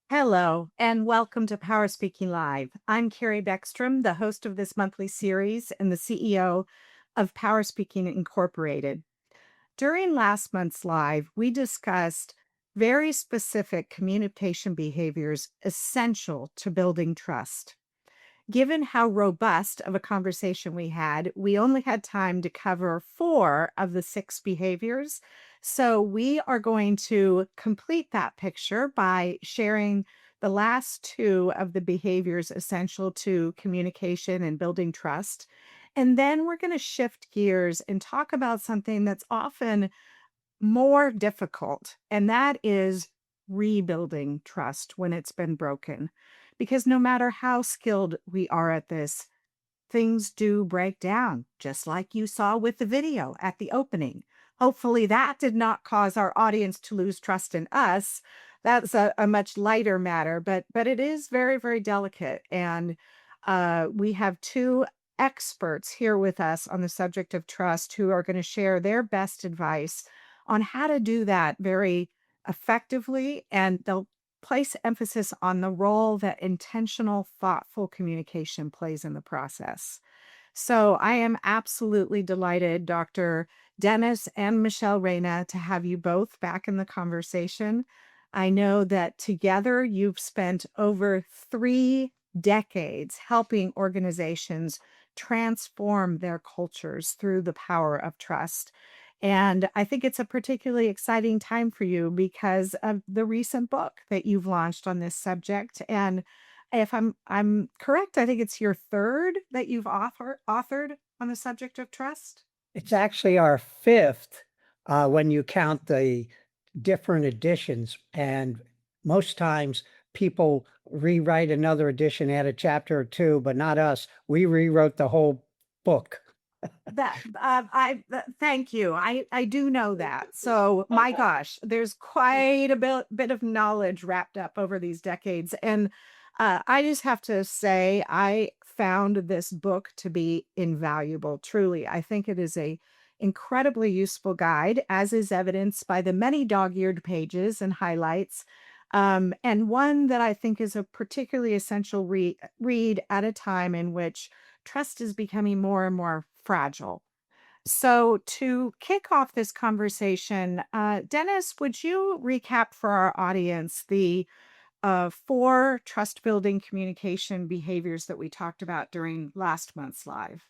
Hello, and welcome to Power Speaking Live. I'm Carrie Beckstrom, the host of this monthly series and the CEO of Power Speaking Incorporated. During last month's live, we discussed very specific communication behaviors essential to building trust. Given how robust of a conversation we had, we only had time to cover 4 of the 6 behaviors. So we are going to complete that picture by sharing the last 2 of the behaviors essential to communication and building trust. And then we're going to shift gears and talk about something that's often more difficult, and that is rebuilding trust when it's been broken. Because no matter how skilled we are at this, things do break down, just like you saw with the video at the opening. Hopefully, that did not cause our audience to lose trust in us. That's a much lighter matter, but it is very, very delicate. And we have 2 experts here with us on the subject of trust who are going to share their best advice on how to do that very effectively. And they'll place emphasis on the role that intentional, thoughtful communication plays in the process. So I am absolutely delighted, Dr. Dennis and Michelle Reina, to have you both back in the conversation. I know that together you've spent over 3 decades helping organizations transform their cultures through the power of trust. And I think it's a particularly exciting time for you because of the recent book that you've launched on this subject. And if I'm correct, I think it's your 3rd that you've authored on the subject of trust. It's actually our 5th, when you count the different editions, and most times people rewrite another edition, add a chapter or 2, but not us. We rewrote the whole book. Thank you. I do know that. So my gosh, there's quite a bit of knowledge wrapped up over these decades. And I just have to say, I found this book to be invaluable. Truly, I think it is a incredibly useful guide, as is evidenced by the many dog-eared pages and highlights. And one that I think is a particularly essential read at a time in which trust is becoming more and more fragile. So, to kick off this conversation, Dennis, would you recap for our audience the 4 trust building communication behaviors that we talked about during last month's live?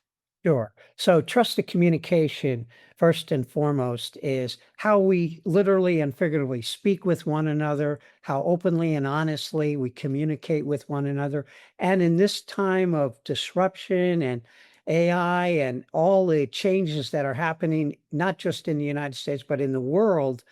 Sure. So trusted communication, first and foremost, is how we literally and figuratively speak with one another, how openly and honestly we communicate with one another. And in this time of disruption and AI and all the changes that are happening, not just in the United States, but in the world,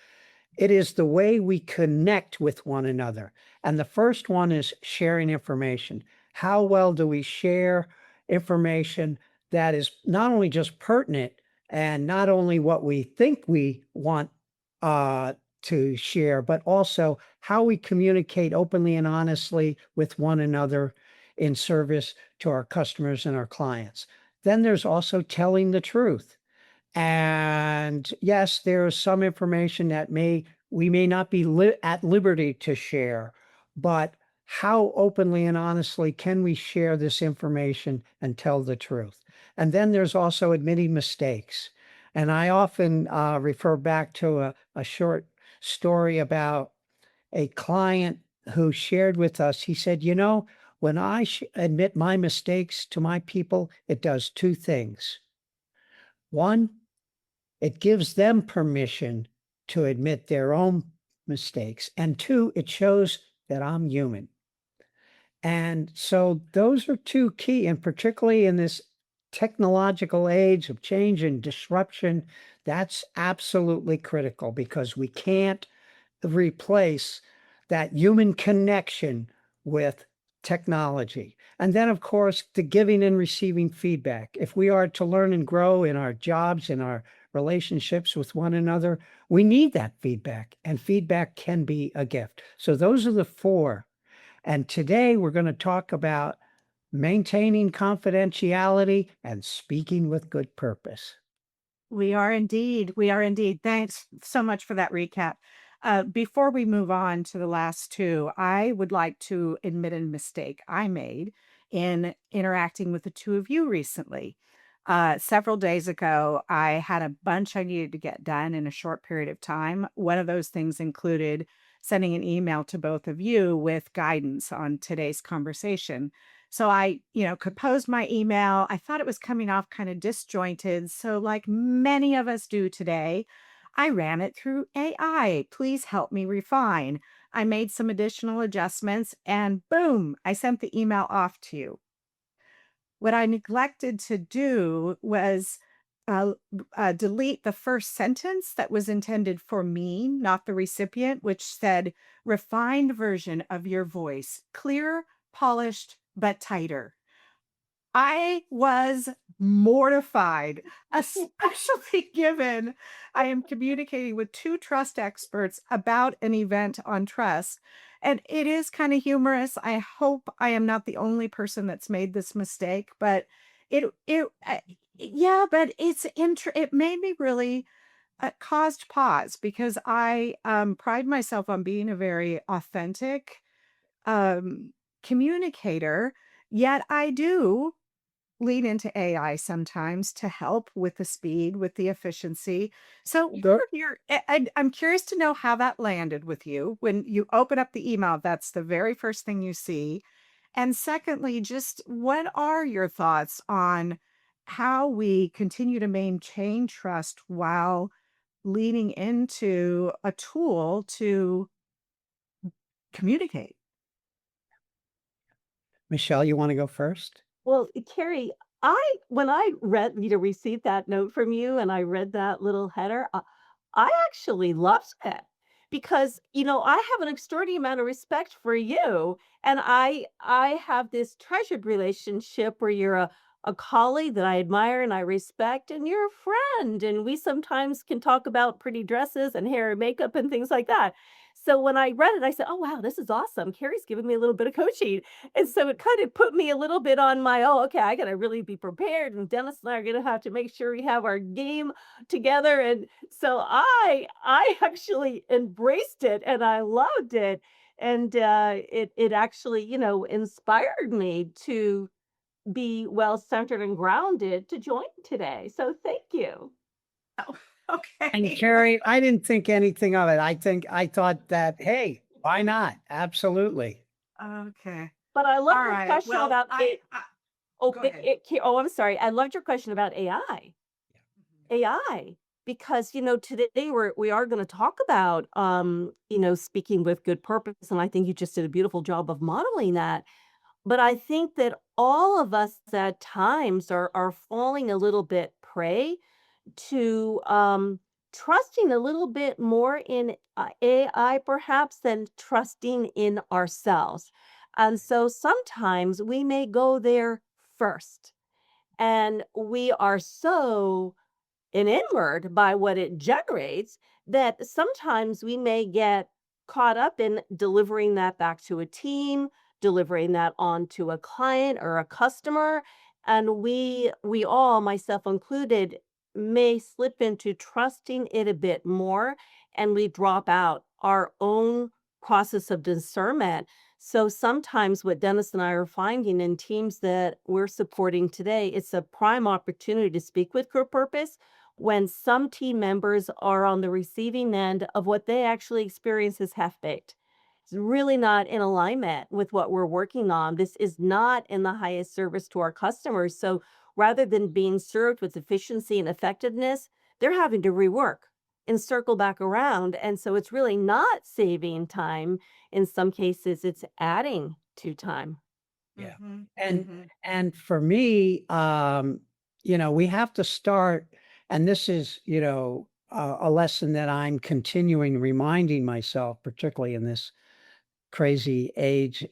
it is the way we connect with one another. And the first one is sharing information. How well do we share information that is not only just pertinent and not only what we think we want to share, but also how we communicate openly and honestly with one another in service to our customers and our clients. Then there's also telling the truth. And yes, there is some information that we may not be at liberty to share, but how openly and honestly can we share this information and tell the truth? And then there's also admitting mistakes. And I often refer back to a short story about a client who shared with us. He said, when I admit my mistakes to my people, it does 2 things. One, it gives them permission to admit their own mistakes. And 2, it shows that I'm human. And so those are 2 key, and particularly in this technological age of change and disruption, that's absolutely critical because we can't replace that human connection with technology. And then, of course, the giving and receiving feedback. If we are to learn and grow in our jobs, in our relationships with one another, we need that feedback, and feedback can be a gift. So, those are the four. And today we're going to talk about maintaining confidentiality and speaking with good purpose. We are indeed. We are indeed. Thanks so much for that recap. Before we move on to the last two, I would like to admit a mistake I made in interacting with the two of you recently. Several days ago, I had a bunch I needed to get done in a short period of time. One of those things included sending an email to both of you with guidance on today's conversation. So I composed my email. I thought it was coming off kind of disjointed. So, like many of us do today, I ran it through AI. Please help me refine. I made some additional adjustments and boom, I sent the email off to you. What I neglected to do was delete the first sentence that was intended for me, not the recipient, which said, refined version of your voice, clear, polished, but tighter. I was mortified, especially given I am communicating with two trust experts about an event on trust. And it is kind of humorous. I hope I am not the only person that's made this mistake, but yeah, but it made me really caused pause because I pride myself on being a very authentic um, communicator. Yet I do lean into AI sometimes to help with the speed, with the efficiency. So, what are your I'm curious to know how that landed with you when you open up the email, that's the very first thing you see. And secondly, just what are your thoughts on how we continue to maintain trust while leaning into a tool to communicate? Michelle, you want to go first? Well, Carrie, I when I received that note from you and I read that little header, I actually loved it because, I have an extraordinary amount of respect for you, and I have this treasured relationship where you're a colleague that I admire and I respect, and you're a friend, and we sometimes can talk about pretty dresses and hair and makeup and things like that. So when I read it, I said, "Oh wow, this is awesome. Carrie's giving me a little bit of coaching." And so it kind of put me a little bit on my, "Oh, okay, I gotta really be prepared, and Dennis and I are gonna have to make sure we have our game together." And so I actually embraced it and I loved it. And it actually, inspired me to be well centered and grounded to join today. So thank you. Oh, And okay. Carrie, I didn't think anything of it. I thought that, hey, why not? Absolutely. Okay. But I love All your right. question Well, about it. go ahead. Oh, I'm sorry. I loved your question about AI. AI, because today we are going to talk about speaking with good purpose, and I think you just did a beautiful job of modeling that. But I think that all of us at times are falling a little bit prey to trusting a little bit more in AI perhaps than trusting in ourselves. And so sometimes we may go there first, and we are so enamored by what it generates that sometimes we may get caught up in delivering that back to a team, delivering that on to a client or a customer, and we all, myself included, may slip into trusting it a bit more, and we drop out our own process of discernment. So sometimes what Dennis and I are finding in teams that we're supporting today, it's a prime opportunity to speak with good purpose when some team members are on the receiving end of what they actually experience as half baked. It's really not in alignment with what we're working on. This is not in the highest service to our customers. So rather than being served with efficiency and effectiveness, they're having to rework and circle back around. And so it's really not saving time. In some cases, it's adding to time. Yeah. Mhm, And mhm. and for me, we have to start, and this is, a lesson that I'm continuing reminding myself, particularly in this crazy age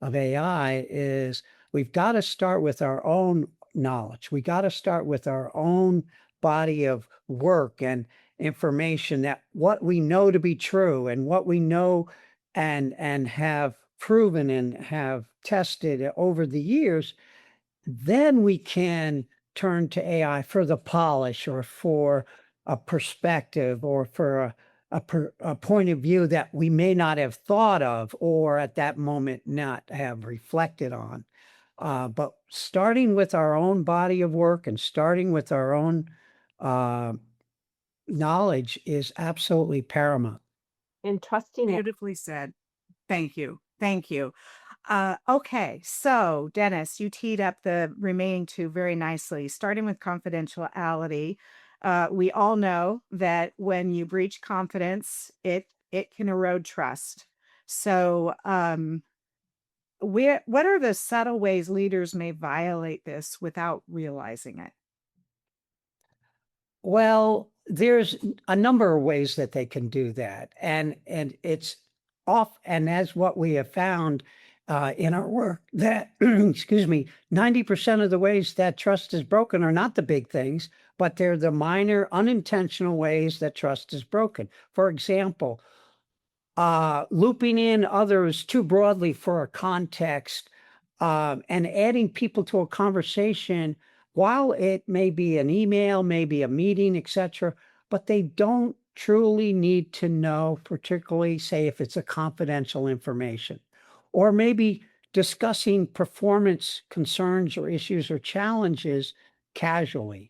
of AI is we've got to start with our own knowledge. We got to start with our own body of work and information, that what we know to be true and what we know and have proven and have tested over the years. Then we can turn to AI for the polish or for a perspective or for a point of view that we may not have thought of or at that moment not have reflected on. But starting with our own body of work and starting with our own uh, knowledge is absolutely paramount. And trusting it. Beautifully said. Thank you. Thank you. Okay, so Dennis, you teed up the remaining two very nicely, starting with confidentiality. We all know that when you breach confidence, it can erode trust. So, what are the subtle ways leaders may violate this without realizing it? Well, there's a number of ways that they can do that, and it's off. And as what we have found in our work, that excuse me, 90% of the ways that trust is broken are not the big things, but they're the minor, unintentional ways that trust is broken. For example, looping in others too broadly for a context, and adding people to a conversation while it may be an email, maybe a meeting, etc., but they don't truly need to know, particularly, say, if it's a confidential information, or maybe discussing performance concerns or issues or challenges casually,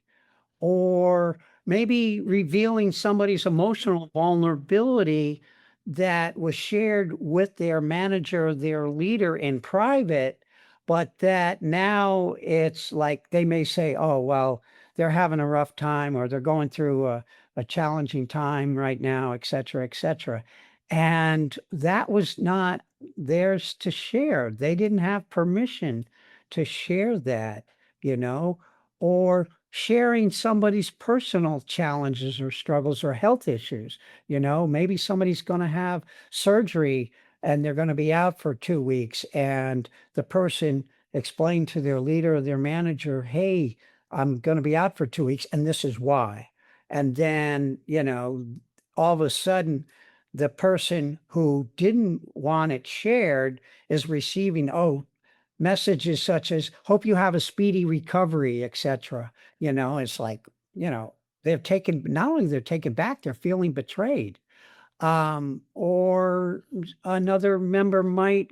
or maybe revealing somebody's emotional vulnerability that was shared with their manager, their leader in private, but that now it's like they may say, oh, well, they're having a rough time or they're going through a challenging time right now, et cetera, et cetera. And that was not theirs to share. They didn't have permission to share that, you know, or sharing somebody's personal challenges or struggles or health issues. Maybe somebody's going to have surgery and they're going to be out for 2 weeks, and the person explained to their leader or their manager, hey, I'm going to be out for 2 weeks and this is why. And then, all of a sudden, the person who didn't want it shared is receiving, messages such as "Hope you have a speedy recovery," etc. It's like, they've taken, not only they're taken back, they're feeling betrayed. Or another member might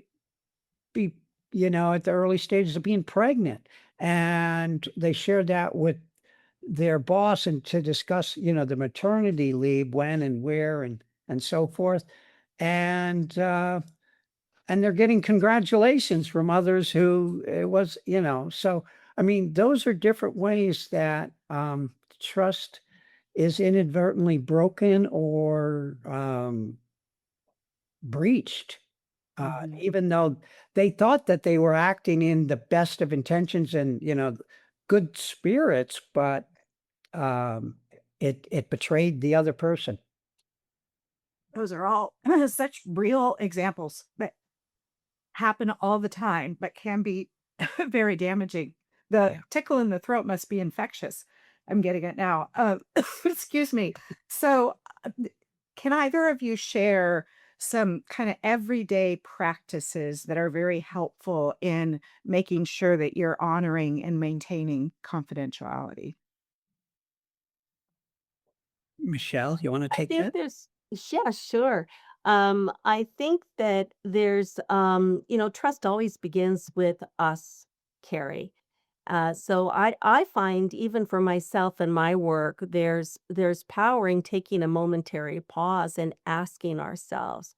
be, at the early stages of being pregnant, and they shared that with their boss and to discuss, the maternity leave, when and where and so forth. And and they're getting congratulations from others who it was, so I mean, those are different ways that trust is inadvertently broken or breached, Mhm. even though they thought that they were acting in the best of intentions and, good spirits, but um, it betrayed the other person. Those are all such real examples that happen all the time, but can be very damaging. The Yeah. tickle in the throat must be infectious. I'm getting it now. Excuse me. So, can either of you share some kind of everyday practices that are very helpful in making sure that you're honoring and maintaining confidentiality? Michelle, you want to I take think that? there's Yeah, sure. I think that there's trust always begins with us, Carrie. So I find even for myself and my work, there's power in taking a momentary pause and asking ourselves,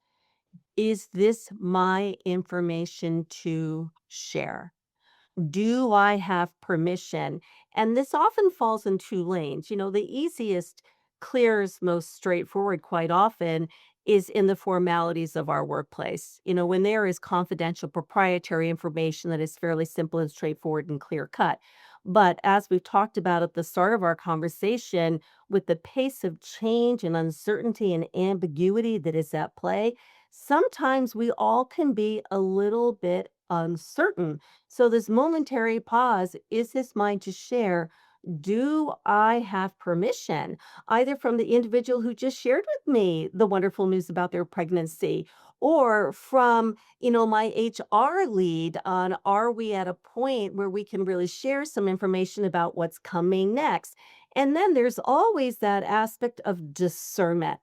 is this my information to share? Do I have permission? And this often falls in two lanes. The easiest, clearest, most straightforward quite often is in the formalities of our workplace. When there is confidential proprietary information that is fairly simple and straightforward and clear cut. But as we've talked about at the start of our conversation, with the pace of change and uncertainty and ambiguity that is at play, sometimes we all can be a little bit uncertain. So, this momentary pause, is this mine to share? Do I have permission, either from the individual who just shared with me the wonderful news about their pregnancy, or from, my HR lead on, are we at a point where we can really share some information about what's coming next? And then there's always that aspect of discernment.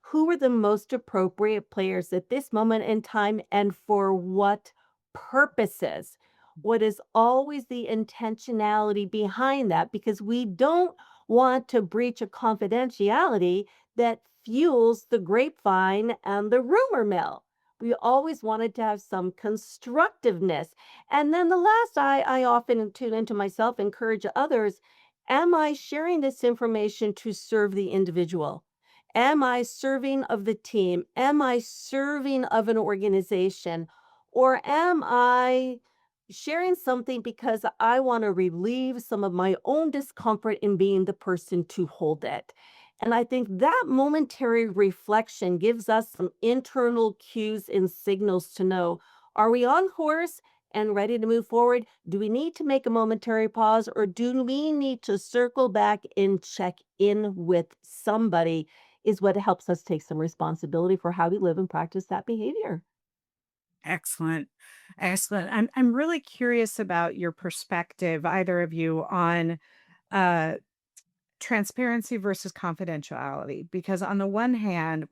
Who are the most appropriate players at this moment in time and for what purposes? What is always the intentionality behind that? Because we don't want to breach a confidentiality that fuels the grapevine and the rumor mill. We always wanted to have some constructiveness. And then the last, I often tune into myself, encourage others. Am I sharing this information to serve the individual? Am I serving of the team? Am I serving of an organization? Or am I sharing something because I want to relieve some of my own discomfort in being the person to hold it? And I think that momentary reflection gives us some internal cues and signals to know, are we on course and ready to move forward? Do we need to make a momentary pause, or do we need to circle back and check in with somebody? Is what helps us take some responsibility for how we live and practice that behavior. Excellent. Excellent. I'm really curious about your perspective, either of you, on uh transparency versus confidentiality, because on the one hand,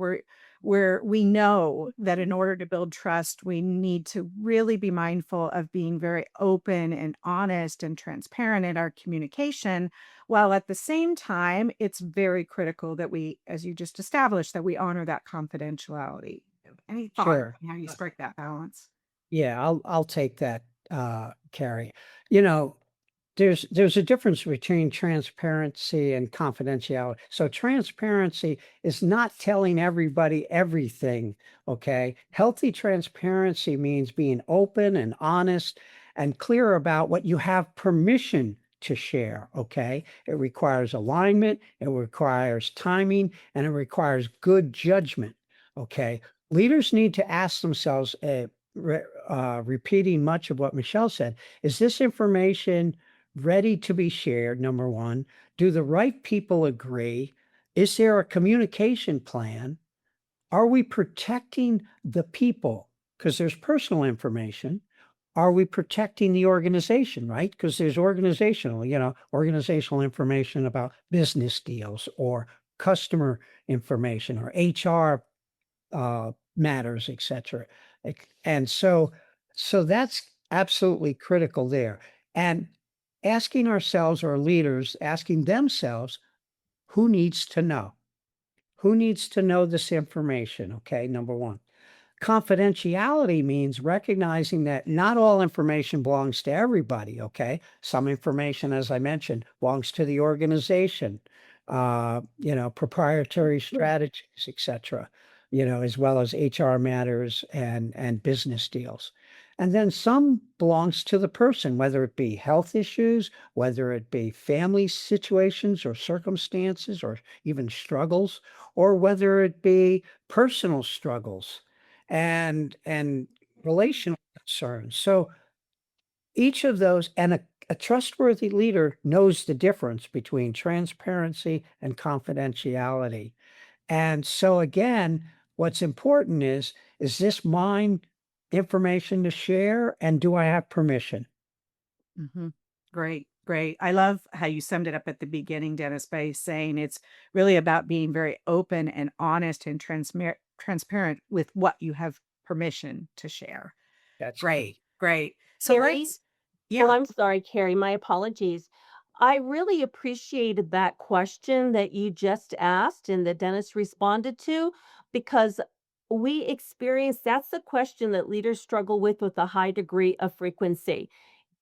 we know that in order to build trust, we need to really be mindful of being very open and honest and transparent in our communication, while at the same time it's very critical that we, as you just established, that we honor that confidentiality. Any thought Sure. on how you strike that balance? Yeah, I'll take that, Carrie. You know, there's a difference between transparency and confidentiality. So transparency is not telling everybody everything, okay? Healthy transparency means being open and honest and clear about what you have permission to share, okay? It requires alignment, it requires timing, and it requires good judgment, okay? Leaders need to ask themselves, repeating much of what Michelle said, is this information ready to be shared? Number one, do the right people agree? Is there a communication plan? Are we protecting the people? Because there's personal information. Are we protecting the organization, right? Because there's organizational information about business deals or customer information or HR matters, et cetera. And so that's absolutely critical there. And asking ourselves, or leaders asking themselves, who needs to know? Who needs to know this information? Okay, number one. Confidentiality means recognizing that not all information belongs to everybody, okay? Some information, as I mentioned, belongs to the organization, proprietary strategies, et cetera, as well as HR matters and business deals. And then some belongs to the person, whether it be health issues, whether it be family situations or circumstances or even struggles, or whether it be personal struggles and relational concerns. So each of those, and a trustworthy leader knows the difference between transparency and confidentiality. And so again, what's important is this mine information to share, and do I have permission? Mhm. Great, great. I love how you summed it up at the beginning, Dennis, by saying it's really about being very open and honest and transparent with what you have permission to share. That's Great, key. great. So Carrie, let's, well, yeah. I'm sorry, Carrie, my apologies. I really appreciated that question that you just asked and that Dennis responded to, because we experience that's the question that leaders struggle with a high degree of frequency.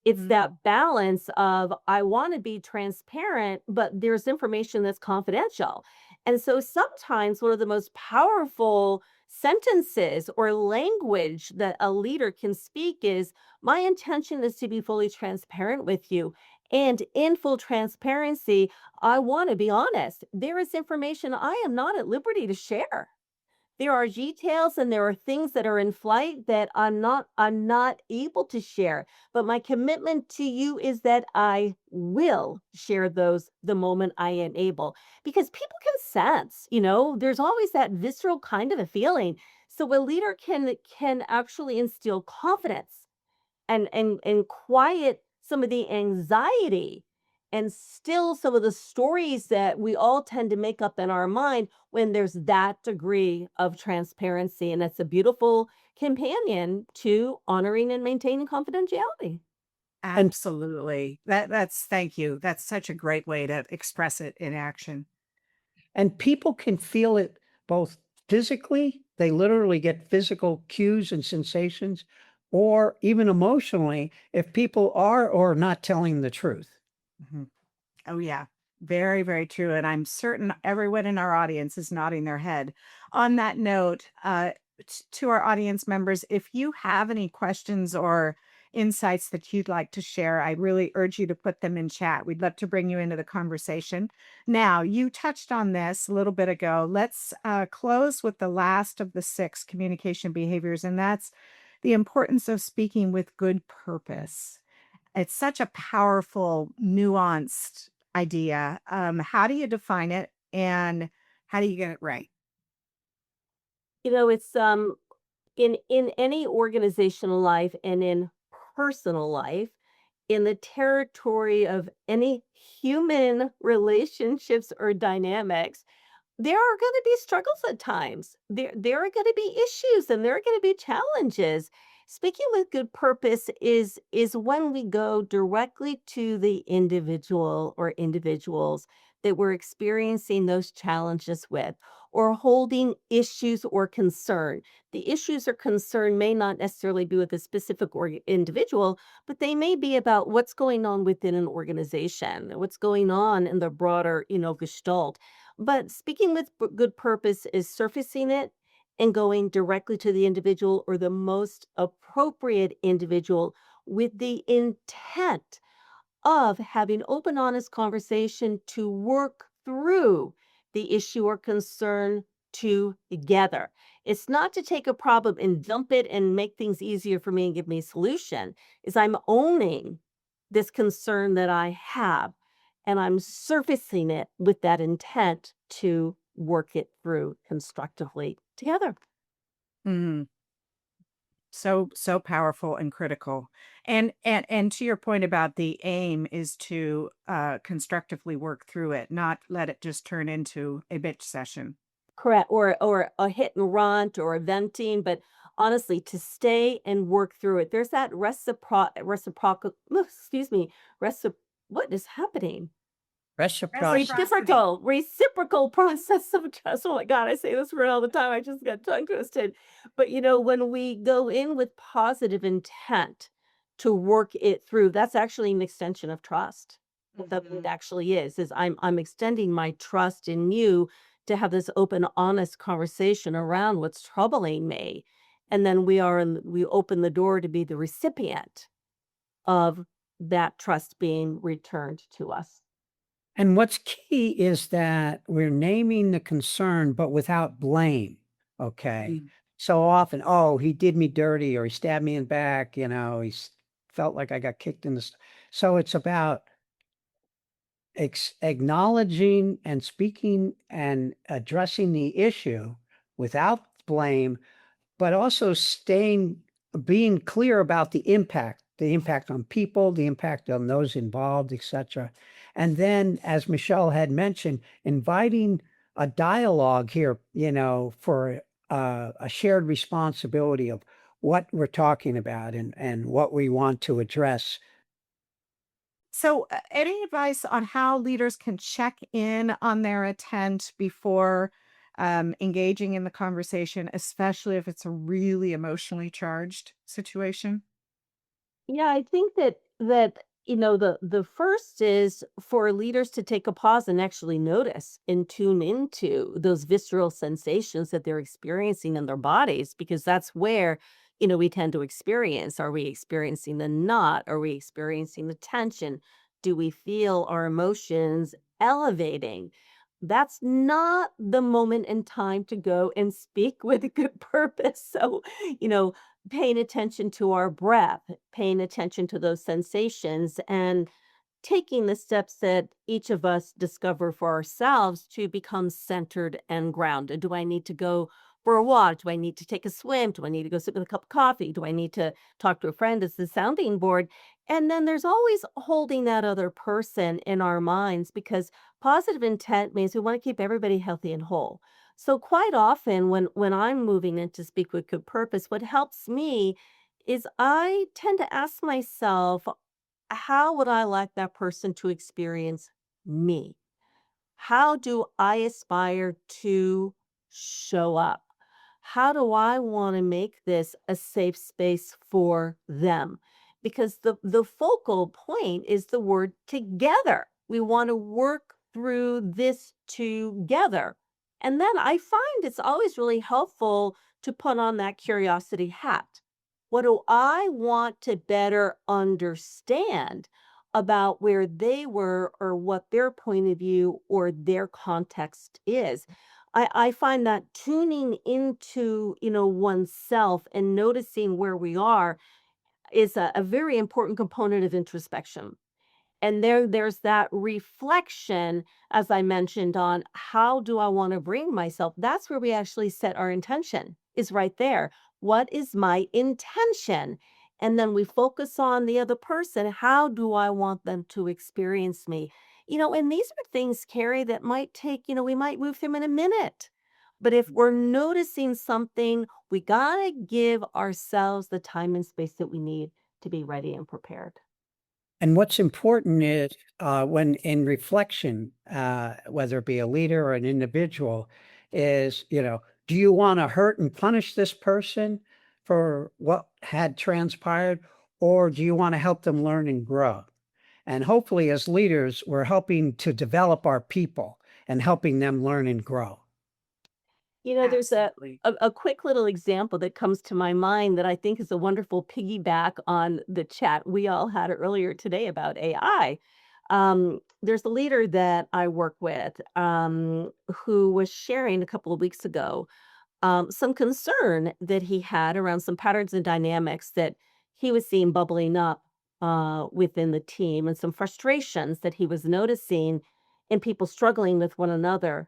It's Mhm. that balance of, I wanna be transparent, but there's information that's confidential. And so sometimes one of the most powerful sentences or language that a leader can speak is, "My intention is to be fully transparent with you, and in full transparency, I wanna be honest. There is information I am not at liberty to share." There are details and there are things that are in flight that I'm not able to share. But my commitment to you is that I will share those the moment I am able. Because people can sense, there's always that visceral kind of a feeling. So a leader can actually instill confidence and quiet some of the anxiety and still some of the stories that we all tend to make up in our mind when there's that degree of transparency, and that's a beautiful companion to honoring and maintaining confidentiality. And Absolutely. That's thank you. That's such a great way to express it in action. And people can feel it both physically, they literally get physical cues and sensations, or even emotionally if people are or are not telling the truth. Mhm. Oh, yeah. Very, very true. And I'm certain everyone in our audience is nodding their head. On that note, to our audience members, if you have any questions or insights that you'd like to share, I really urge you to put them in chat. We'd love to bring you into the conversation. Now, you touched on this a little bit ago. Let's close with the last of the six communication behaviors, and that's the importance of speaking with good purpose. It's such a powerful, nuanced idea. How do you define it and how do you get it right? It's in any organizational life and in personal life, in the territory of any human relationships or dynamics, there are gonna be struggles at times. There are gonna be issues and there are gonna be challenges. Speaking with good purpose is when we go directly to the individual or individuals that we're experiencing those challenges with or holding issues or concern. The issues or concern may not necessarily be with a specific individual, but they may be about what's going on within an organization, what's going on in the broader, gestalt. But speaking with good purpose is surfacing it and going directly to the individual or the most appropriate individual with the intent of having open, honest conversation to work through the issue or concern together. It's not to take a problem and dump it and make things easier for me and give me a solution. Is I'm owning this concern that I have and I'm surfacing it with that intent to work it through constructively together. Mhm. So powerful and critical. And to your point about the aim is to constructively work through it, not let it just turn into a bitch session. Correct, or a hit and run or a venting, but honestly, to stay and work through it. There's that reciprocal excuse me, recip what is happening? Reciprocity. Reciprocity. Reciprocal process of trust. Oh my God, I say this word all the time. I just got tongue twisted. But when we go in with positive intent to work it through, that's actually an extension of trust. That it Mhm. actually is I'm extending my trust in you to have this open, honest conversation around what's troubling me. And then we open the door to be the recipient of that trust being returned to us. And what's key is that we're naming the concern, but without blame. Okay. Mm. So often, oh, he did me dirty or he stabbed me in the back, felt like I got kicked in the. So it's about acknowledging and speaking and addressing the issue without blame, but also being clear about the impact on people, the impact on those involved, etc. And then, as Michelle had mentioned, inviting a dialogue here, for a shared responsibility of what we're talking about and what we want to address. So, any advice on how leaders can check in on their intent before engaging in the conversation, especially if it's a really emotionally charged situation? Yeah, I think that the first is for leaders to take a pause and actually notice and tune into those visceral sensations that they're experiencing in their bodies, because that's where we tend to experience. Are we experiencing the knot? Are we experiencing the tension? Do we feel our emotions elevating? That's not the moment in time to go and speak with a good purpose. So, you know, paying attention to our breath, paying attention to those sensations, and taking the steps that each of us discover for ourselves to become centered and grounded. Do I need to go for a walk? Do I need to take a swim? Do I need to go sit with a cup of coffee? Do I need to talk to a friend as the sounding board? And then there's always holding that other person in our minds because positive intent means we want to keep everybody healthy and whole. So quite often when I'm moving in to speak with good purpose, what helps me is I tend to ask myself, how would I like that person to experience me? How do I aspire to show up? How do I want to make this a safe space for them? Because the focal point is the word together. We want to work through this together. And then I find it's always really helpful to put on that curiosity hat. What do I want to better understand about where they were or what their point of view or their context is? I find that tuning into, oneself and noticing where we are is a very important component of introspection. And there's that reflection, as I mentioned, on how do I want to bring myself? That's where we actually set our intention, is right there. What is my intention? And then we focus on the other person. How do I want them to experience me? And these are things, Carrie, that might take, we might move through in a minute. But if we're noticing something, we got to give ourselves the time and space that we need to be ready and prepared. And what's important is when in reflection, whether it be a leader or an individual, is, do you want to hurt and punish this person for what had transpired, or do you want to help them learn and grow? And hopefully, as leaders, we're helping to develop our people and helping them learn and grow. There's a, Absolutely. a a quick little example that comes to my mind that I think is a wonderful piggyback on the chat we all had earlier today about AI. There's a leader that I work with who was sharing a couple of weeks ago some concern that he had around some patterns and dynamics that he was seeing bubbling up within the team and some frustrations that he was noticing in people struggling with one another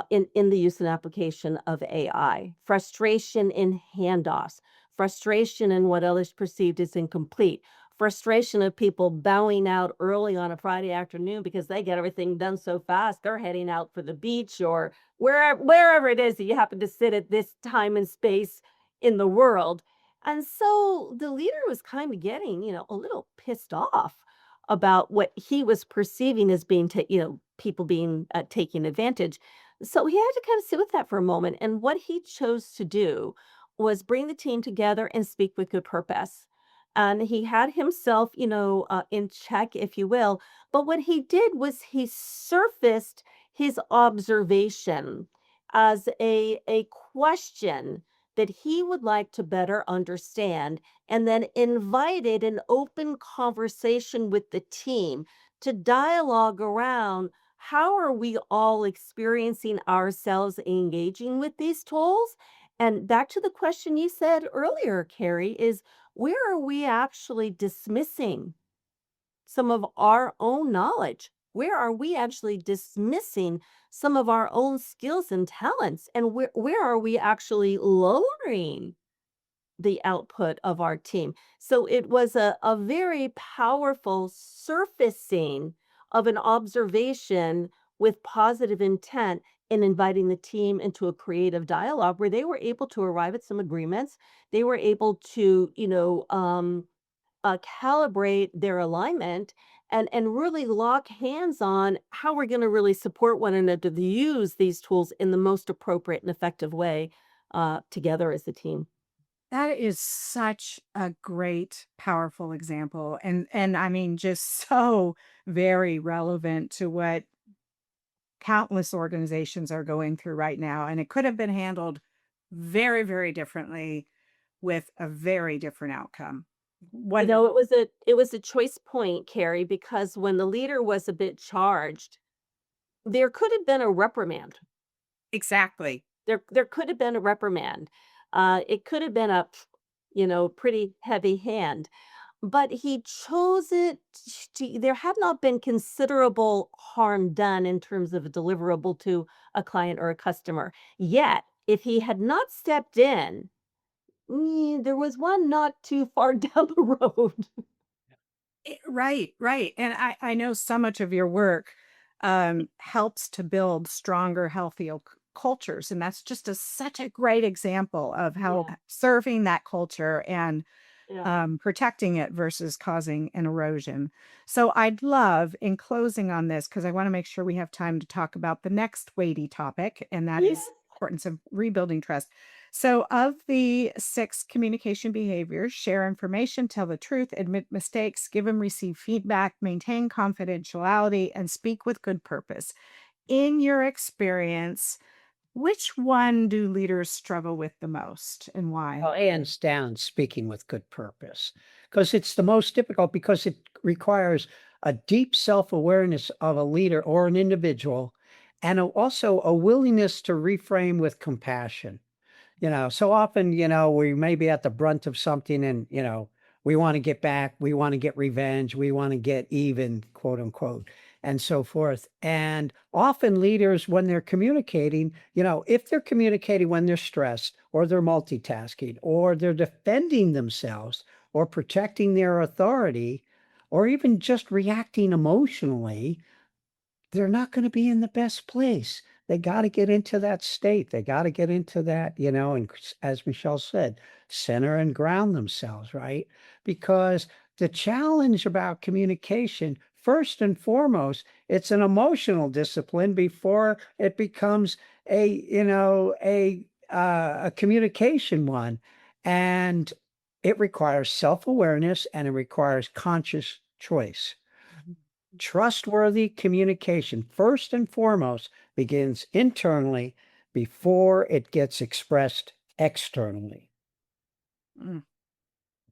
in the use and application of AI. Frustration in handoffs, frustration in what others perceived as incomplete, frustration of people bowing out early on a Friday afternoon because they get everything done so fast. They're heading out for the beach or wherever it is that you happen to sit at this time and space in the world. And so the leader was kind of getting, a little pissed off about what he was perceiving as being, people being taken advantage. So he had to kind of sit with that for a moment. And what he chose to do was bring the team together and speak with good purpose. And he had himself, in check, if you will. But what he did was he surfaced his observation as a question that he would like to better understand, and then invited an open conversation with the team to dialogue around how are we all experiencing ourselves engaging with these tools. And back to the question you said earlier, Carrie, is where are we actually dismissing some of our own knowledge? Where are we actually dismissing some of our own skills and talents? And where are we actually lowering the output of our team? So it was a very powerful surfacing of an observation with positive intent in inviting the team into a creative dialogue where they were able to arrive at some agreements. They were able to, calibrate their alignment and really lock hands on how we're going to really support one another to use these tools in the most appropriate and effective way together as a team. That is such a great, powerful example, and I mean, just so very relevant to what countless organizations are going through right now, and it could have been handled very, very differently with a very different outcome. What It was a choice point, Carrie, because when the leader was a bit charged, there could have been a reprimand. Exactly. There could have been a reprimand. It could have been a, pretty heavy hand, but he chose it there had not been considerable harm done in terms of a deliverable to a client or a customer. Yet, if he had not stepped in, there was one not too far down the road. Right, right. And I know so much of your work helps to build stronger, healthier cultures. And that's just such a great example of how Yeah, serving that culture and yeah. protecting it versus causing an erosion. So I'd love, in closing on this, because I want to make sure we have time to talk about the next weighty topic, and that Yes. is importance of rebuilding trust. So, of the six communication behaviors, share information, tell the truth, admit mistakes, give and receive feedback, maintain confidentiality, and speak with good purpose. In your experience, which one do leaders struggle with the most and why? Oh, hands down, speaking with good purpose, because it's the most difficult because it requires a deep self-awareness of a leader or an individual, and also a willingness to reframe with compassion. So often, we may be at the brunt of something and, we want to get back, we want to get revenge, we want to get even, quote unquote, and so forth. And often leaders, when they're communicating, if they're communicating when they're stressed or they're multitasking or they're defending themselves or protecting their authority or even just reacting emotionally, they're not gonna be in the best place. They gotta get into that state. They gotta get into that, and as Michelle said, center and ground themselves, right? Because the challenge about communication, first and foremost, it's an emotional discipline before it becomes a communication one. And it requires self-awareness and it requires conscious choice. Trustworthy communication, first and foremost, begins internally before it gets expressed externally. Mm.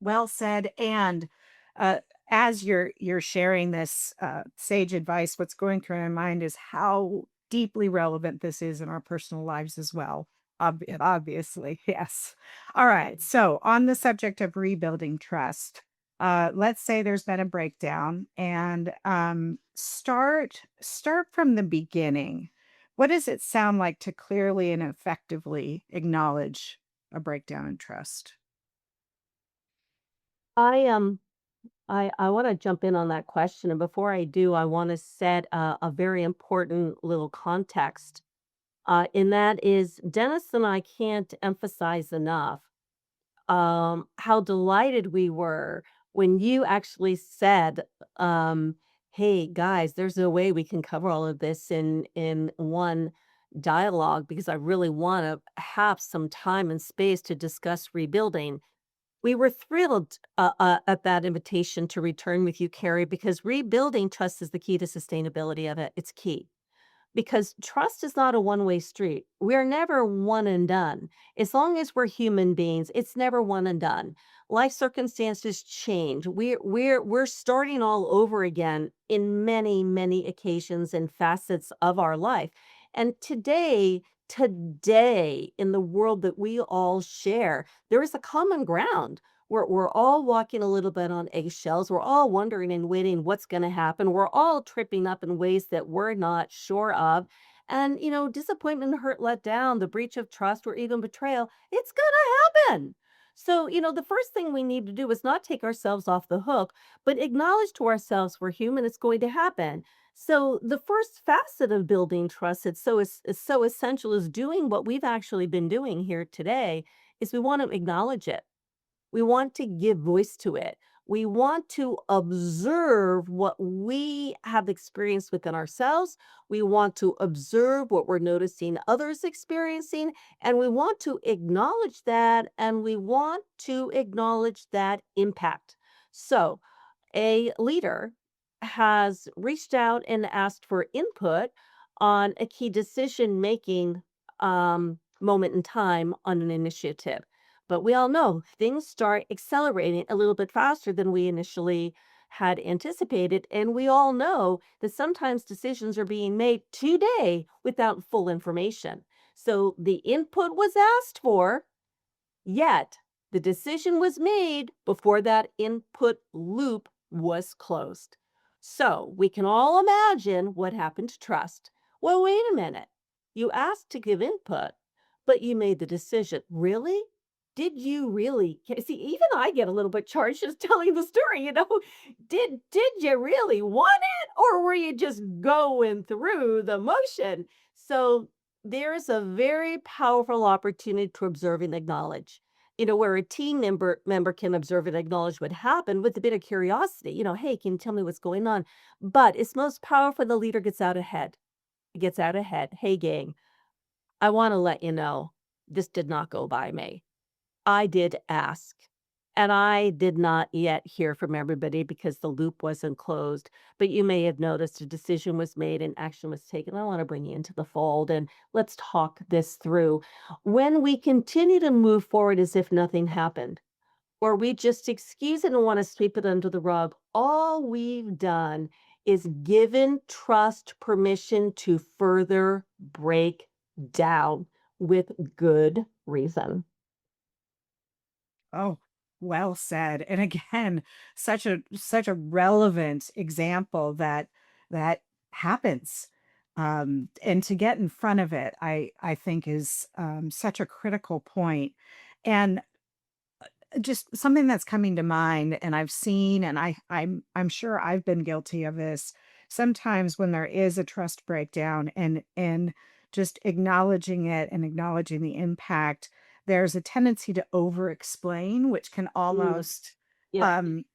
Well said. And uh, as you're sharing this sage advice, what's going through my mind is how deeply relevant this is in our personal lives as well. Yep. Obviously, yes. All right. So, on the subject of rebuilding trust, let's say there's been a breakdown, and start from the beginning. What does it sound like to clearly and effectively acknowledge a breakdown in trust? I I want to jump in on that question, and before I do, I want to set a very important little context. And that is, Dennis and I can't emphasize enough how delighted we were when you actually said, "Hey guys, there's no way we can cover all of this in one dialogue because I really want to have some time and space to discuss rebuilding." We were thrilled at that invitation to return with you, Carrie, because rebuilding trust is the key to sustainability of it. It's key because trust is not a one-way street. We're never one and done. As long as we're human beings, it's never one and done. Life circumstances change. We're starting all over again in many, many occasions and facets of our life. And today in the world that we all share, there is a common ground. We're all walking a little bit on eggshells. We're all wondering and waiting what's going to happen. We're all tripping up in ways that we're not sure of. And, disappointment, hurt, let down, the breach of trust, or even betrayal, it's going to happen. So, the first thing we need to do is not take ourselves off the hook, but acknowledge to ourselves we're human, it's going to happen. So, the first facet of building trust is so essential is doing what we've actually been doing here today is we want to acknowledge it. We want to give voice to it. We want to observe what we have experienced within ourselves. We want to observe what we're noticing others experiencing. And we want to acknowledge that. And we want to acknowledge that impact. So, a leader has reached out and asked for input on a key decision making moment in time on an initiative. But we all know things start accelerating a little bit faster than we initially had anticipated. And we all know that sometimes decisions are being made today without full information. So the input was asked for, yet the decision was made before that input loop was closed. So we can all imagine what happened to trust. Well, wait a minute. You asked to give input, but you made the decision. Really? Did you really? See, even I get a little bit charged just telling the story, you know. Did you really want it, or were you just going through the motion? So there is a very powerful opportunity to observe and acknowledge, where a team member can observe and acknowledge what happened with a bit of curiosity. Hey, can you tell me what's going on? But it's most powerful the leader gets out ahead. Gets out ahead. Hey, gang, I want to let you know this did not go by me. I did ask, and I did not yet hear from everybody because the loop wasn't closed. But you may have noticed a decision was made and action was taken. I want to bring you into the fold and let's talk this through. When we continue to move forward as if nothing happened, or we just excuse it and want to sweep it under the rug, all we've done is given trust permission to further break down with good reason. Oh, well said. And again, such a relevant example that happens. And to get in front of it, I think is such a critical point. And just something that's coming to mind, and I've seen, and I'm sure I've been guilty of this sometimes when there is a trust breakdown, and just acknowledging it and acknowledging the impact, there's a tendency to over explain, which can Mm, almost yep. um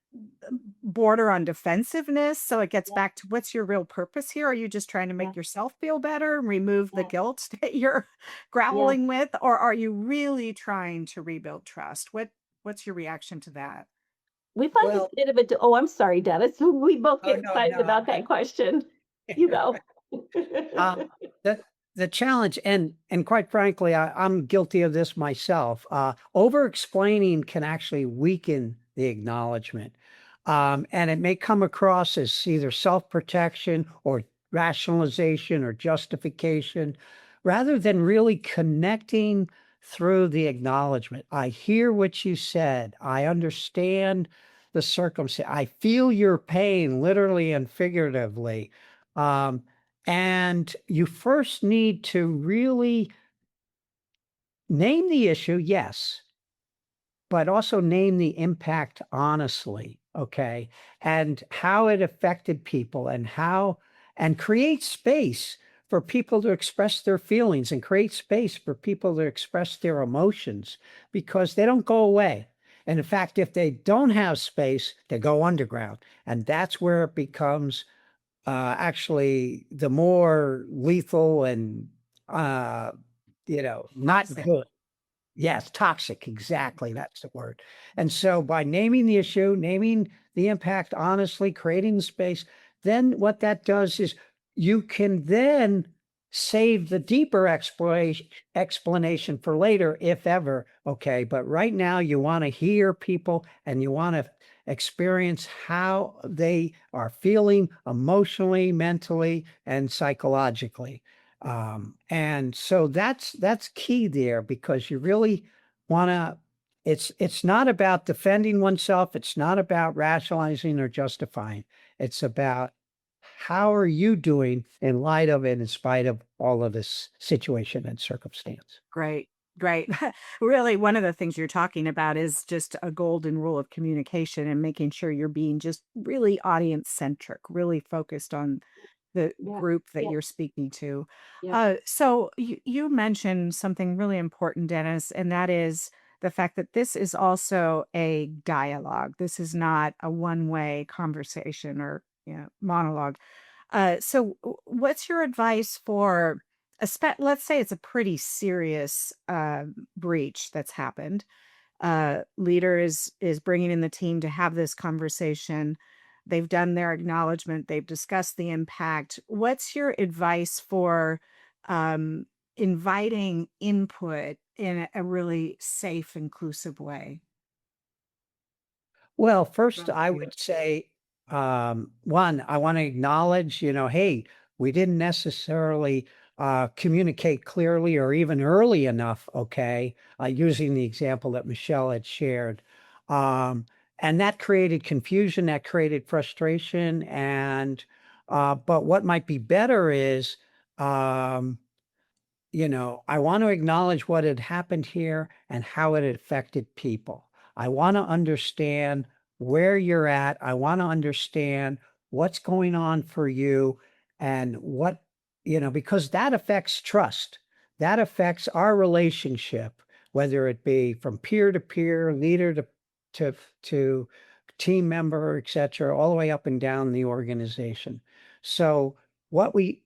border on defensiveness. So it gets Yep. back to, what's your real purpose here? Are you just trying to Yeah. make yourself feel better and remove the Yeah. guilt that you're Yeah. grappling with? Or are you really trying to rebuild trust? What's your reaction to that? We find it Well, a bit of a oh, I'm sorry, Dennis. We both oh get no, excited no. about that question. You go. Uh, the the challenge, and quite frankly, I'm guilty of this myself. Over explaining can actually weaken the acknowledgement, and it may come across as either self protection or rationalization or justification, rather than really connecting through the acknowledgement. I hear what you said. I understand the circumstance. I feel your pain, literally and figuratively. Um, and you first need to really name the issue, yes, but also name the impact honestly, okay? And how it affected people and create space for people to express their feelings and create space for people to express their emotions because they don't go away. And in fact, if they don't have space, they go underground. And that's where it becomes actually the more lethal and uh, not Toxic. good. Yes, toxic, exactly, that's the word. And so by naming the issue, naming the impact honestly, creating the space, then what that does is you can then save the deeper explanation for later, if ever, okay? But right now you wanna hear people and you wanna experience how they are feeling emotionally, mentally, and psychologically. And so that's key there because you really wanna it's not about defending oneself, it's not about rationalizing or justifying. It's about how are you doing in light of and in spite of all of this situation and circumstance. Great, great. Really, one of the things you're talking about is just a golden rule of communication and making sure you're being just really audience centric, really focused on the Yeah. group that Yeah. you're speaking to. Yep. So you mentioned something really important, Dennis, and that is the fact that this is also a dialogue. This is not a one-way conversation or, monologue. So what's your advice for let's say it's a pretty serious breach that's happened. Leader is bringing in the team to have this conversation. They've done their acknowledgement. They've discussed the impact. What's your advice for um, inviting input in a really safe, inclusive way? Well, first From I the leader? would say one, I want to acknowledge, hey, we didn't necessarily communicate clearly or even early enough, okay, using the example that Michelle had shared. Um, and that created confusion, that created frustration. But what might be better is, um, I want to acknowledge what had happened here and how it affected people. I want to understand where you're at. I want to understand what's going on for you and because that affects trust. That affects our relationship, whether it be from peer to peer, leader to, to team member, et cetera, all the way up and down the organization. So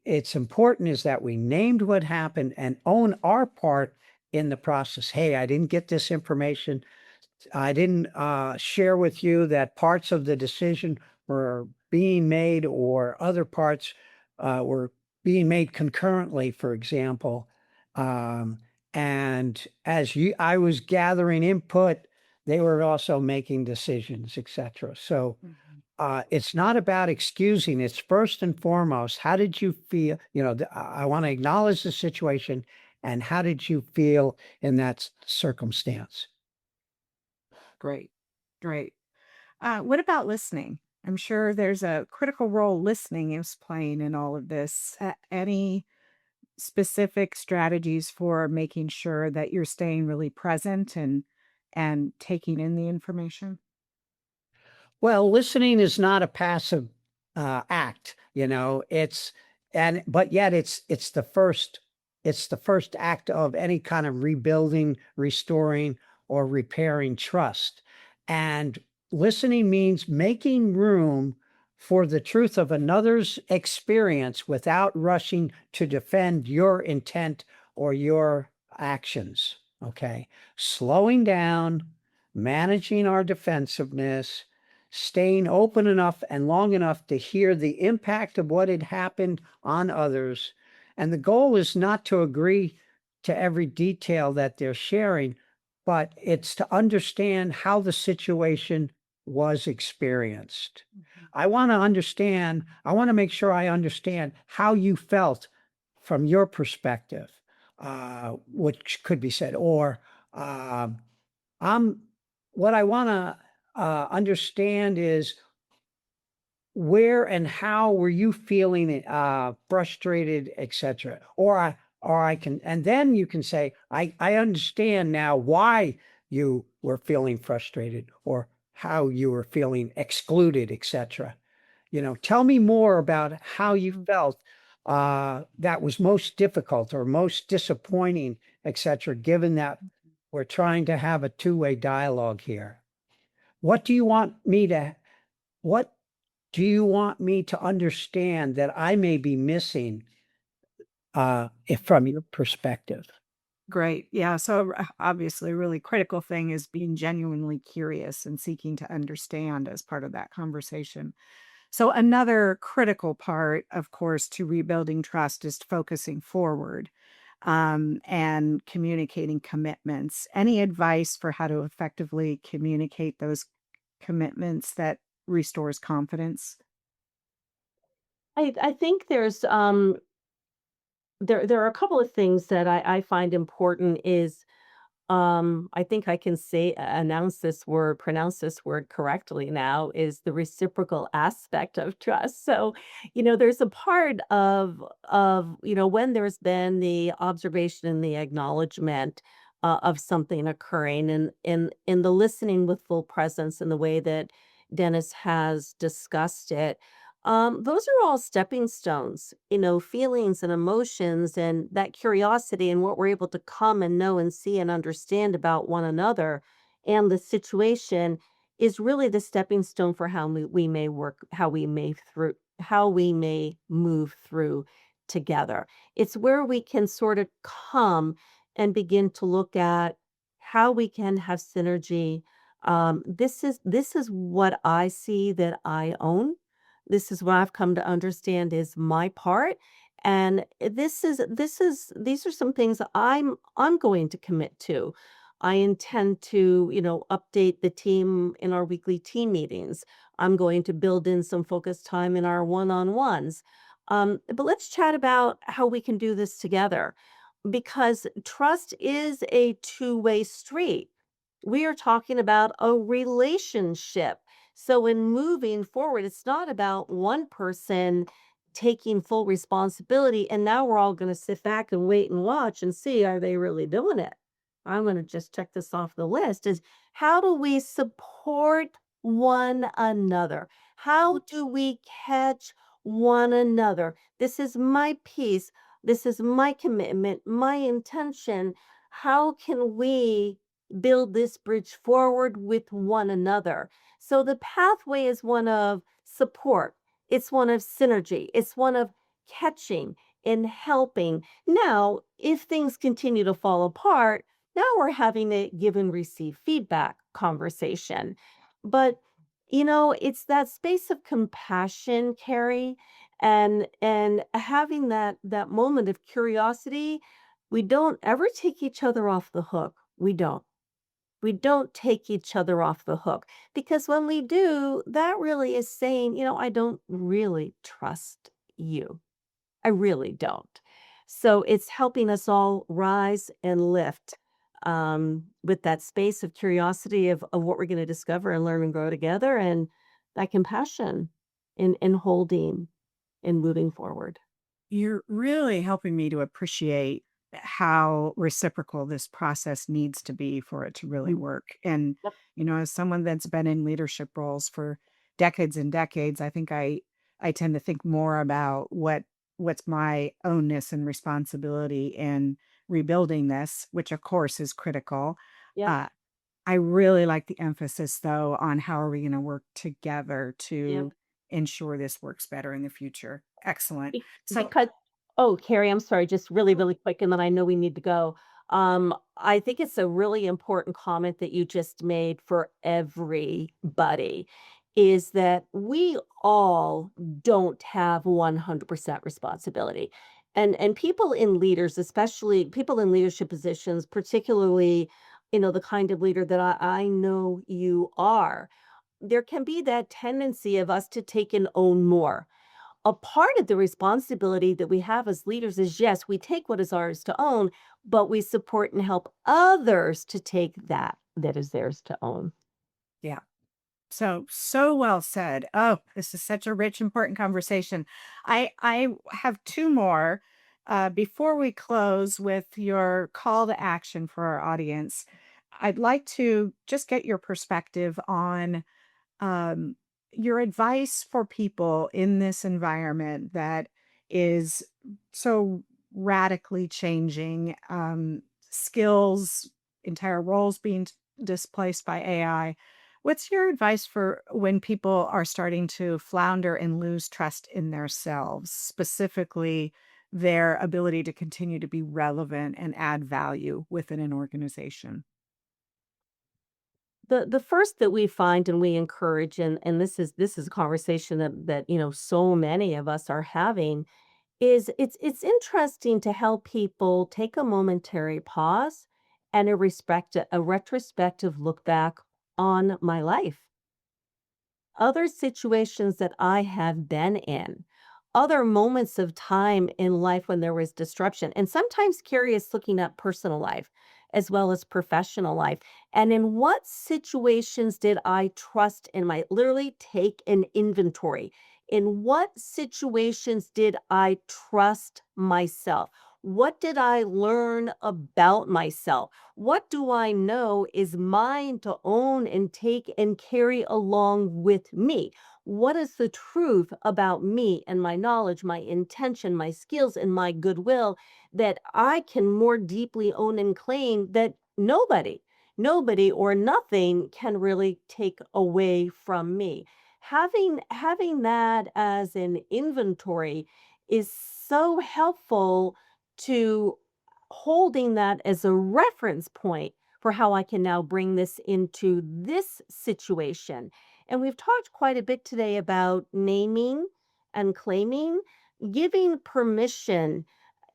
it's important is that we named what happened and own our part in the process. Hey, I didn't get this information. I didn't share with you that parts of the decision were being made or other parts were being made concurrently, for example. Um, and I was gathering input, they were also making decisions, etc. So Mhm. it's not about excusing. It's first and foremost, how did you feel? I want to acknowledge the situation and how did you feel in that circumstance? Great. Great. What about listening? I'm sure there's a critical role listening is playing in all of this. Any specific strategies for making sure that you're staying really present and taking in the information? Well, listening is not a passive act, but yet it's the first act of any kind of rebuilding, restoring, or repairing trust. And listening means making room for the truth of another's experience without rushing to defend your intent or your actions. Okay. Slowing down, managing our defensiveness, staying open enough and long enough to hear the impact of what had happened on others. And the goal is not to agree to every detail that they're sharing, but it's to understand how the situation was experienced. Mhm. I want to make sure I understand how you felt from your perspective, which could be said, or um, I'm what I want to understand is where and how were you feeling frustrated, etc. Or I can, and then you can say, I understand now why you were feeling frustrated or how you were feeling excluded, etc. Tell me more about how you Mhm. felt that was most difficult or most disappointing, etc. Given that we're trying to have a two-way dialogue here. What do you want me to what do you want me to understand that I may be missing, if from your perspective? Great. Yeah. So obviously, a really critical thing is being genuinely curious and seeking to understand as part of that conversation. So, another critical part, of course, to rebuilding trust is focusing forward and communicating commitments. Any advice for how to effectively communicate those commitments that restores confidence? I think there are a couple of things that I find important is I think I can say announce this word, pronounce this word correctly now, is the reciprocal aspect of trust. So, there's a part of when there's been the observation and the acknowledgement of something occurring and in the listening with full presence in the way that Dennis has discussed it. Those are all stepping stones, feelings and emotions and that curiosity and what we're able to come and know and see and understand about one another and the situation is really the stepping stone for how we may work, how we may move through together. It's where we can sort of come and begin to look at how we can have synergy. This is what I see that I own. This is what I've come to understand is my part, and these are some things that I'm going to commit to. I intend to, update the team in our weekly team meetings. I'm going to build in some focus time in our one-on-ones. But let's chat about how we can do this together because trust is a two-way street. We are talking about a relationship. So, in moving forward, it's not about one person taking full responsibility. And now we're all going to sit back and wait and watch and see, are they really doing it? I'm going to just check this off the list is how do we support one another? How do we catch one another? This is my piece. This is my commitment, my intention. How can we build this bridge forward with one another? So the pathway is one of support, it's one of synergy, it's one of catching and helping. Now, if things continue to fall apart, now we're having a give and receive feedback conversation. But it's that space of compassion, Carrie, and having that moment of curiosity. We don't ever take each other off the hook. We don't. We don't take each other off the hook because when we do, that really is saying, I don't really trust you. I really don't. So it's helping us all rise and lift with that space of curiosity of what we're going to discover and learn and grow together and that compassion in holding and moving forward. You're really helping me to appreciate how reciprocal this process needs to be for it to really work. And, Yep. as someone that's been in leadership roles for decades and decades, I think I tend to think more about what's my ownness and responsibility in rebuilding this, which of course is critical. Yep. Uh, I really like the emphasis though on how are we going to work together Yep. to ensure this works better in the future. Excellent. So Because oh, Carrie, I'm sorry, just really, really quick, and then I know we need to go. I think it's a really important comment that you just made for everybody, is that we all don't have 100% responsibility. And people in leaders, especially people in leadership positions, particularly, the kind of leader that I know you are, there can be that tendency of us to take and own more. A part of the responsibility that we have as leaders is yes, we take what is ours to own, but we support and help others to take that is theirs to own. yeah. So well said. Oh, this is such a rich, important conversation. I have two more. Before we close with your call to action for our audience, I'd like to just get your perspective on um, your advice for people in this environment that is so radically changing, skills, entire roles being displaced by AI. What's your advice for when people are starting to flounder and lose trust in themselves, specifically their ability to continue to be relevant and add value within an organization? The first that we find and we encourage, and this is a conversation that so many of us are having, is it's interesting to help people take a momentary pause and a retrospective look back on my life, other situations that I have been in, other moments of time in life when there was disruption, and sometimes curious looking at personal life as well as professional life. And in what situations did I trust in my literally take an inventory? In what situations did I trust myself? What did I learn about myself? What do I know is mine to own and take and carry along with me? What is the truth about me and my knowledge, my intention, my skills, and my goodwill that I can more deeply own and claim that nobody or nothing can really take away from me? Having that as an inventory is so helpful to holding that as a reference point for how I can now bring this into this situation. And we've talked quite a bit today about naming and claiming, giving permission,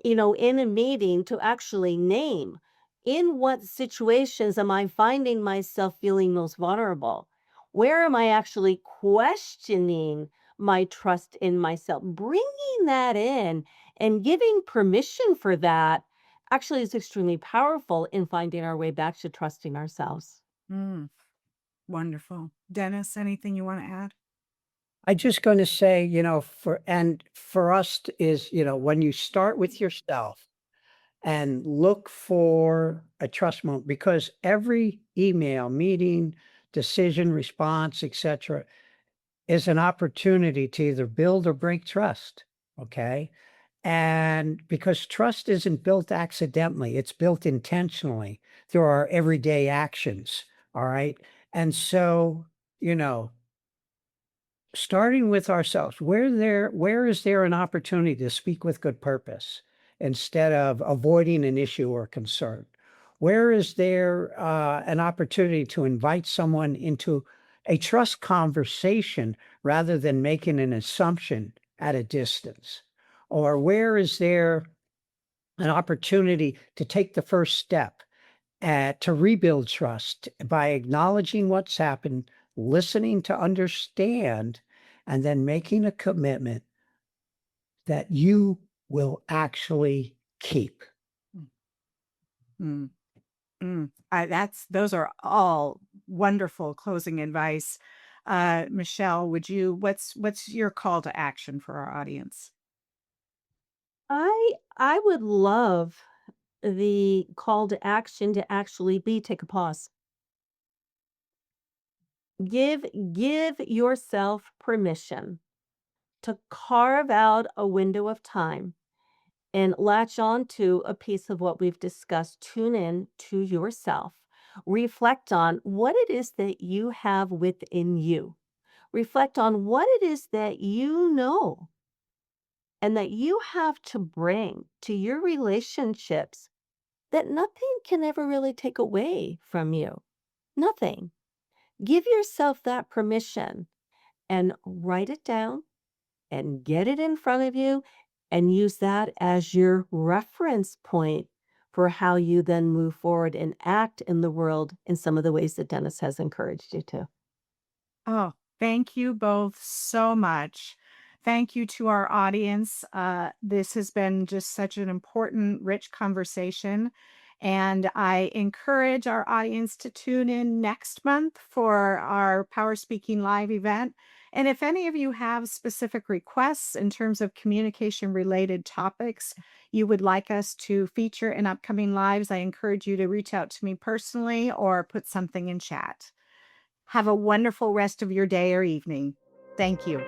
in a meeting to actually name in what situations am I finding myself feeling most vulnerable? Where am I actually questioning my trust in myself? Bringing that in and giving permission for that actually is extremely powerful in finding our way back to trusting ourselves. Mm, wonderful. Dennis, anything you want to add? I just going to say, for us is, when you start with yourself and look for a trust moment, because every email, meeting, decision, response, etc., is an opportunity to either build or break trust. Okay. And because trust isn't built accidentally, it's built intentionally through our everyday actions. All right. And so, you know, starting with ourselves, where is there an opportunity to speak with good purpose instead of avoiding an issue or concern? Where is there an opportunity to invite someone into a trust conversation rather than making an assumption at a distance? Or where is there an opportunity to take the first step to rebuild trust by acknowledging what's happened, listening to understand, and then making a commitment that you will actually keep. Mm, those are all wonderful closing advice. Michelle, what's your call to action for our audience? I would love the call to action to actually be take a pause. Give yourself permission to carve out a window of time and latch on to a piece of what we've discussed. Tune in to yourself. Reflect on what it is that you have within you. Reflect on what it is that you know and that you have to bring to your relationships that nothing can ever really take away from you. Nothing. Give yourself that permission and write it down and get it in front of you and use that as your reference point for how you then move forward and act in the world in some of the ways that Dennis has encouraged you to. Oh, thank you both so much. Thank you to our audience. This has been just such an important, rich conversation. And I encourage our audience to tune in next month for our Power Speaking Live event. And if any of you have specific requests in terms of communication related topics you would like us to feature in upcoming lives, I encourage you to reach out to me personally or put something in chat. Have a wonderful rest of your day or evening. Thank you.